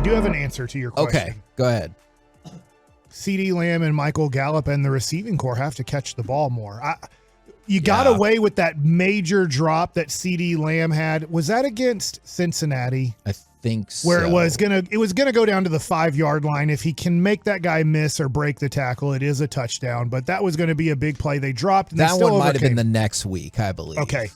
do have an answer to your question. Okay, go ahead. CeeDee Lamb and Michael Gallup and the receiving core have to catch the ball more. You got away with that major drop that CeeDee Lamb had. Was that against Cincinnati? I think so. Where it was gonna go down to the 5-yard line. If he can make that guy miss or break the tackle, it is a touchdown. But that was going to be a big play. They dropped. And that they still one might have overcame. been the next week, I believe. Okay,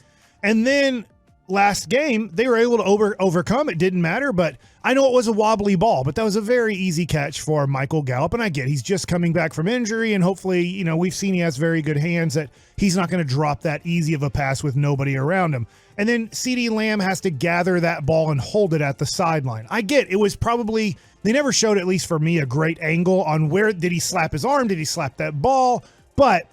and then last game they were able to overcome. It didn't matter, but I know it was a wobbly ball, but that was a very easy catch for Michael Gallup. And I get he's just coming back from injury, and hopefully, we've seen he has very good hands that he's not going to drop that easy of a pass with nobody around him. And then CeeDee Lamb has to gather that ball and hold it at the sideline. I get it was probably, they never showed, at least for me, a great angle on where did he slap his arm, did he slap that ball, but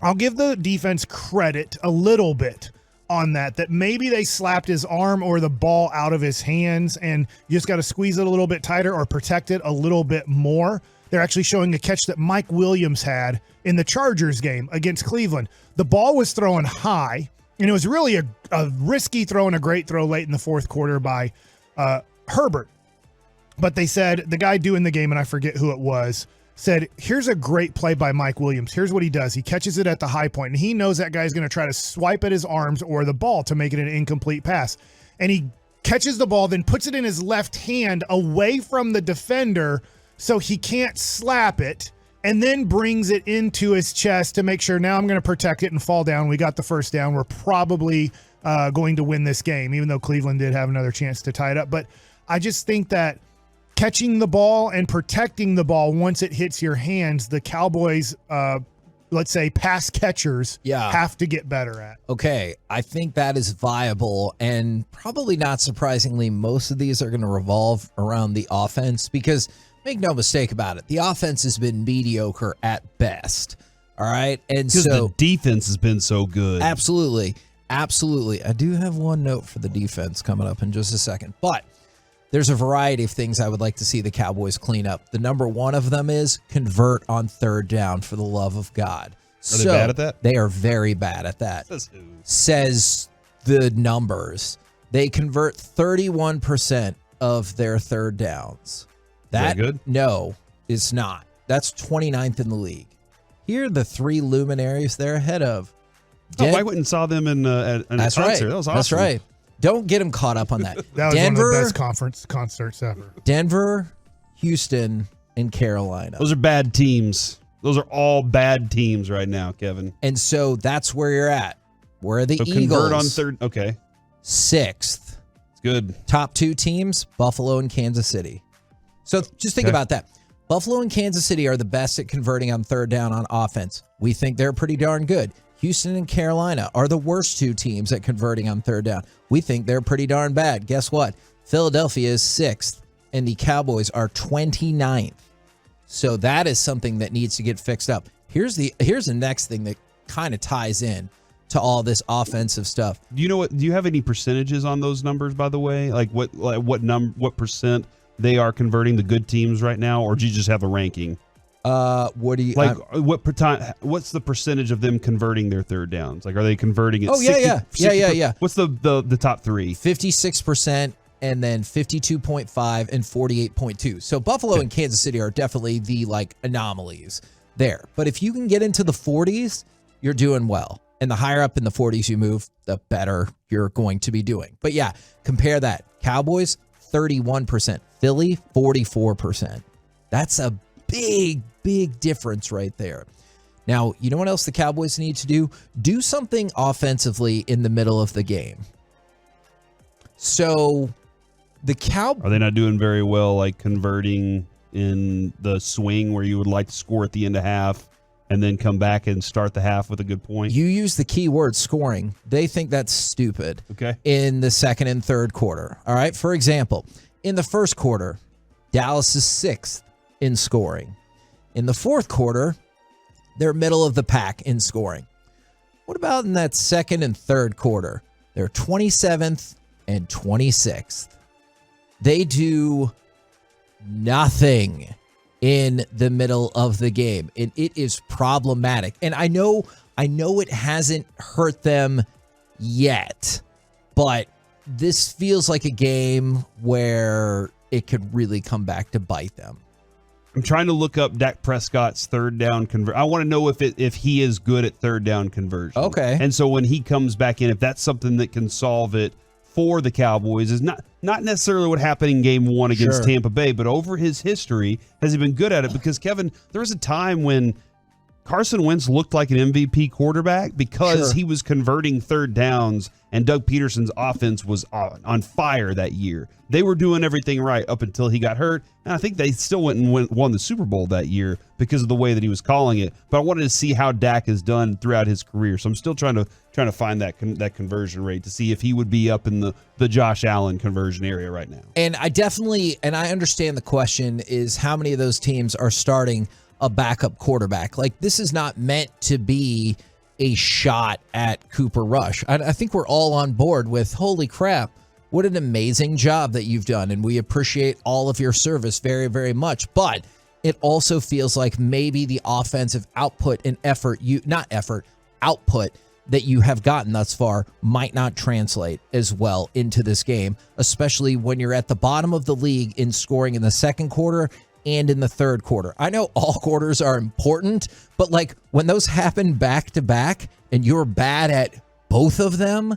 I'll give the defense credit a little bit on that maybe they slapped his arm or the ball out of his hands, and you just got to squeeze it a little bit tighter or protect it a little bit more. They're actually showing a catch that Mike Williams had in the Chargers game against Cleveland. The ball was thrown high, and it was really a risky throw and a great throw late in the fourth quarter by Herbert. But they said, the guy doing the game, and I forget who it was, said, here's a great play by Mike Williams. Here's what he does. He catches it at the high point, and he knows that guy's going to try to swipe at his arms or the ball to make it an incomplete pass. And he catches the ball, then puts it in his left hand away from the defender so he can't slap it, and then brings it into his chest to make sure, now I'm going to protect it and fall down. We got the first down. We're probably going to win this game, even though Cleveland did have another chance to tie it up. But I just think that catching the ball and protecting the ball once it hits your hands, the Cowboys, let's say pass catchers, have to get better at. Okay, I think that is viable, and probably not surprisingly, most of these are going to revolve around the offense because, make no mistake about it, the offense has been mediocre at best. All right, and because the defense has been so good. Absolutely. I do have one note for the defense coming up in just a second, but there's a variety of things I would like to see the Cowboys clean up. The number one of them is convert on third down, for the love of God. Are they bad at that? They are very bad at that. Says the numbers. They convert 31% of their third downs. That good? No, it's not. That's 29th in the league. Here are the three luminaries they're ahead of. I went and saw them in a concert. Right. That was awesome. That's right. Don't get them caught up on that. That was one of the best concerts ever. Denver, Houston, and Carolina. Those are bad teams. Those are all bad teams right now, Kevin. And so that's where you're at. Where are the Eagles? Convert on third. Okay. 6th. It's good. Top 2 teams, Buffalo and Kansas City. So just think about that. Buffalo and Kansas City are the best at converting on third down on offense. We think they're pretty darn good. Houston and Carolina are the worst 2 teams at converting on third down. We think they're pretty darn bad. Guess what? Philadelphia is 6th, and the Cowboys are 29th. So that is something that needs to get fixed up. Here's the next thing that kind of ties in to all this offensive stuff. Do you have any percentages on those numbers, by the way? Like what percent they are converting, the good teams right now, or do you just have a ranking? What do you like? What's the percentage of them converting their third downs? Like, are they converting it? 60%? What's the top 3? 56%, and then 52.5 and 48.2. So Buffalo and Kansas City are definitely the anomalies there. But if you can get into the 40s, you're doing well. And the higher up in the 40s you move, the better you're going to be doing. But yeah, compare that. Cowboys 31%, Philly 44%. That's a big difference right there. Now, you know what else the Cowboys need to do? Do something offensively in the middle of the game. So the Cowboys... Are they not doing very well, converting in the swing where you would like to score at the end of half and then come back and start the half with a good point? You use the key word scoring. They think that's stupid. Okay. In the second and third quarter. All right. For example, in the first quarter, Dallas is 6th in scoring. In the fourth quarter, they're middle of the pack in scoring. What about in that second and third quarter? They're 27th and 26th. They do nothing in the middle of the game, and it is problematic. And I know it hasn't hurt them yet, but this feels like a game where it could really come back to bite them. I'm trying to look up Dak Prescott's third down conversion. I want to know if he is good at third down conversion. Okay. And so when he comes back in, if that's something that can solve it for the Cowboys, is not necessarily what happened in game 1 against Tampa Bay, but over his history, has he been good at it? Because, Kevin, there was a time when Carson Wentz looked like an MVP quarterback because he was converting third downs, and Doug Peterson's offense was on fire that year. They were doing everything right up until he got hurt, and I think they still went and won the Super Bowl that year because of the way that he was calling it. But I wanted to see how Dak has done throughout his career, so I'm still trying to find that conversion rate to see if he would be up in the Josh Allen conversion area right now. And I understand the question is how many of those teams are starting a backup quarterback. Like, this is not meant to be a shot at Cooper Rush. I think we're all on board with, holy crap, what an amazing job that you've done, and we appreciate all of your service very, very much. But it also feels like maybe the offensive output and output that you have gotten thus far might not translate as well into this game, especially when you're at the bottom of the league in scoring in the second quarter and in the third quarter. I know all quarters are important, but like when those happen back to back and you're bad at both of them,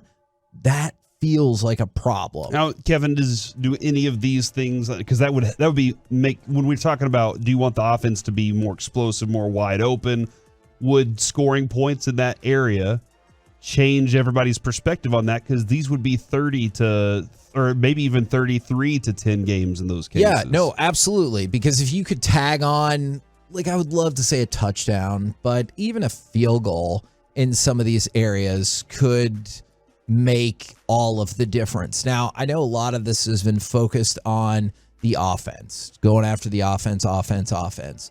that feels like a problem. Now, Kevin, do any of these things, because that would be when we're talking about, do you want the offense to be more explosive, more wide open? Would scoring points in that area change everybody's perspective on that? Because these would be 30 to, or maybe even 33 to 10 games in those cases. Yeah, no, absolutely. Because if you could tag on, like, I would love to say a touchdown, but even a field goal in some of these areas could make all of the difference. Now, I know a lot of this has been focused on the offense, going after the offense.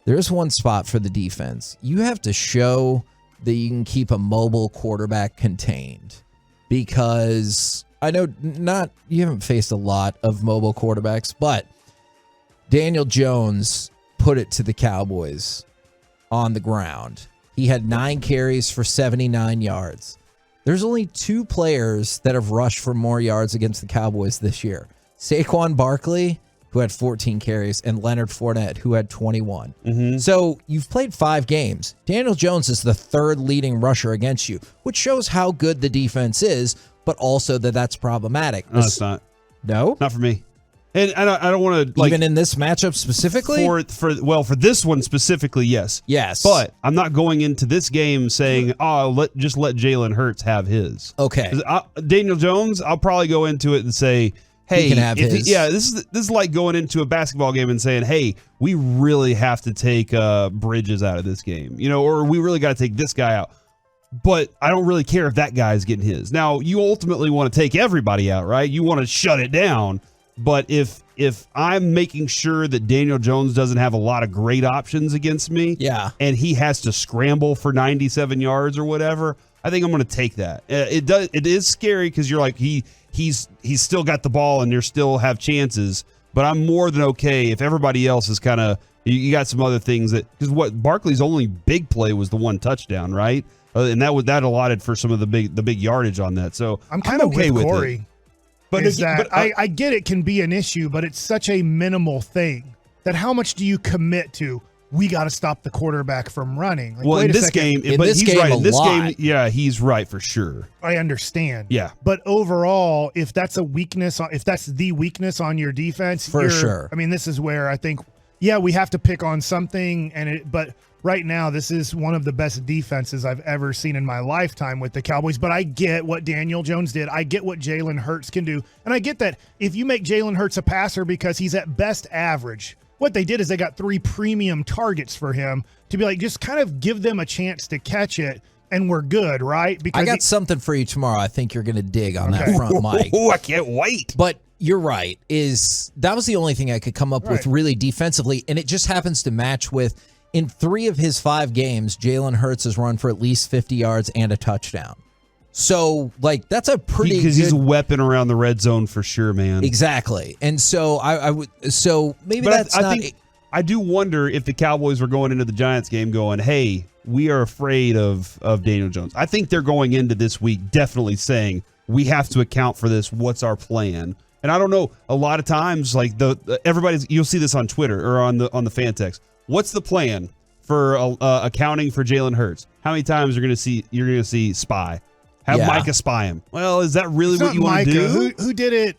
There's one spot for the defense. You have to show that you can keep a mobile quarterback contained, because I know you haven't faced a lot of mobile quarterbacks, but Daniel Jones put it to the Cowboys on the ground. He had 9 carries for 79 yards. There's only 2 players that have rushed for more yards against the Cowboys this year. Saquon Barkley, who had 14 carries, and Leonard Fournette, who had 21. So you've played 5 games. Daniel Jones is the 3rd leading rusher against you, which shows how good the defense is, but also that's problematic. No, it's not. No? Not for me. And I don't want to, like, even in this matchup specifically? For this one specifically, yes. Yes. But I'm not going into this game saying, just let Jalen Hurts have his. Okay. Daniel Jones, I'll probably go into it and say, hey, he can have his. This is like going into a basketball game and saying, hey, we really have to take Bridges out of this game, or we really got to take this guy out. But I don't really care if that guy's getting his. Now, you ultimately want to take everybody out, right? You want to shut it down. But if I'm making sure that Daniel Jones doesn't have a lot of great options against me, and he has to scramble for 97 yards or whatever, I think I'm going to take that. It is scary because you're like, he's still got the ball and they still have chances. But I'm more than okay if everybody else is kind of, you got some other things because Barkley's only big play was the 1 touchdown, right? And that allotted for some of the big yardage on that. So I'm kind of okay with Corey. It. But I get it can be an issue, but it's such a minimal thing that how much do you commit to? We got to stop the quarterback from running. Like, well, in this game, he's right. In this game, yeah, he's right for sure. I understand. Yeah, but overall, if that's a weakness, if that's the weakness on your defense, for sure. I mean, this is where I think, we have to pick on something, but right now, this is one of the best defenses I've ever seen in my lifetime with the Cowboys. But I get what Daniel Jones did. I get what Jalen Hurts can do. And I get that if you make Jalen Hurts a passer because he's at best average, what they did is they got 3 premium targets for him to be like, just kind of give them a chance to catch it, and we're good, right? Because I got something for you tomorrow. I think you're going to dig on that front, Mike. Oh, I can't wait. But you're right. That was the only thing I could come up with really defensively, and it just happens to match with, in 3 of his 5 games, Jalen Hurts has run for at least 50 yards and a touchdown. So, like, that's a pretty because he's a weapon around the red zone for sure, man. Exactly. And so I would. So maybe but I do wonder if the Cowboys were going into the Giants game going, hey, we are afraid of Daniel Jones. I think they're going into this week definitely saying we have to account for this. What's our plan? And I don't know, a lot of times, like you'll see this on Twitter or on the fan text. What's the plan for accounting for Jalen Hurts? How many times you're gonna see spy? Have Micah spy him. Well, is that really what you want to do? Who did it?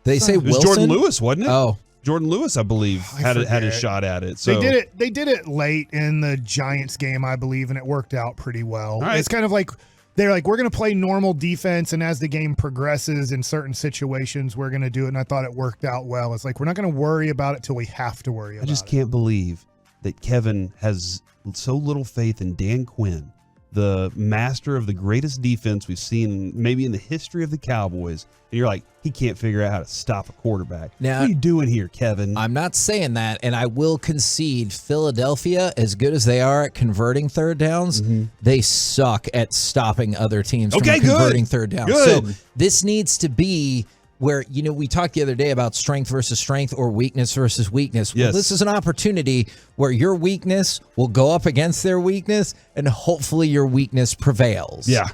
They say it was Wilson? Jordan Lewis, wasn't it? Oh, Jordan Lewis, I believe, had his shot at it. So They did it late in the Giants game, I believe, and it worked out pretty well. Right. It's kind of like they're like, we're going to play normal defense, and as the game progresses in certain situations, we're going to do it. And I thought it worked out well. It's like we're not going to worry about it till we have to worry about it. I just can't believe that Kevin has so little faith in Dan Quinn, the master of the greatest defense we've seen maybe in the history of the Cowboys. And you're like, he can't figure out how to stop a quarterback. Now, what are you doing here, Kevin? I'm not saying that, and I will concede Philadelphia, as good as they are at converting third downs, they suck at stopping other teams from converting third downs. Good. So this needs to be where, we talked the other day about strength versus strength or weakness versus weakness. Well, Yes. this is an opportunity where your weakness will go up against their weakness, and hopefully your weakness prevails. Yeah.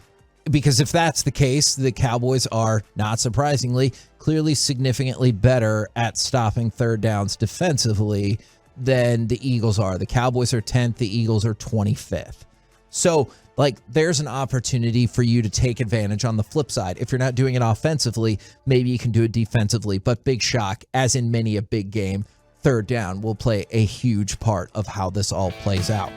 Because if that's the case, the Cowboys are, not surprisingly, clearly significantly better at stopping third downs defensively than the Eagles are. The Cowboys are 10th, the Eagles are 25th. So, there's an opportunity for you to take advantage on the flip side. If you're not doing it offensively, maybe you can do it defensively. But big shock, as in many a big game, third down will play a huge part of how this all plays out.